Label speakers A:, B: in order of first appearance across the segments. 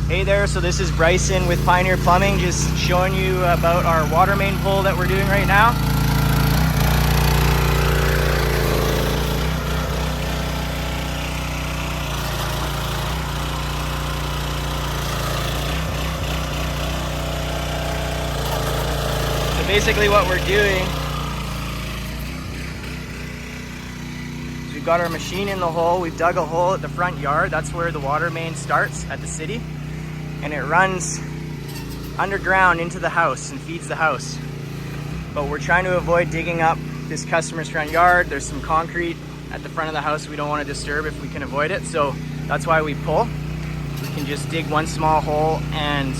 A: Hey there, so this is Bryson with Pioneer Plumbing, just showing you about our water main pull that we're doing right now. So basically what we're doing is we've got our machine in the hole, we've dug a hole at the front yard, that's where the water main starts at the city. And it runs underground into the house and feeds the house. But we're trying to avoid digging up this customer's front yard. There's some concrete at the front of the house we don't want to disturb if we can avoid it. So that's why we pull. We can just dig one small hole and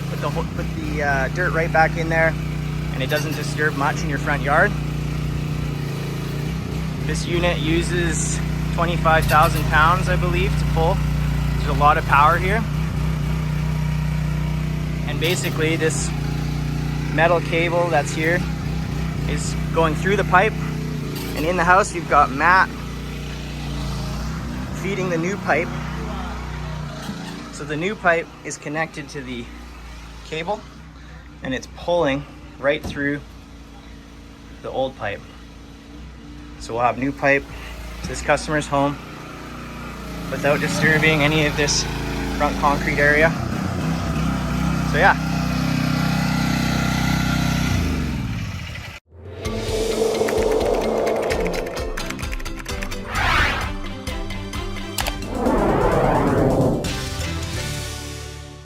A: put the dirt right back in there, and it doesn't disturb much in your front yard. This unit uses 25,000 pounds, I believe, to pull. There's a lot of power here. And basically this metal cable that's here is going through the pipe, and in the house you've got Matt feeding the new pipe. So the new pipe is connected to the cable and it's pulling right through the old pipe. So we'll have new pipe to this customer's home without disturbing any of this front concrete area. So yeah,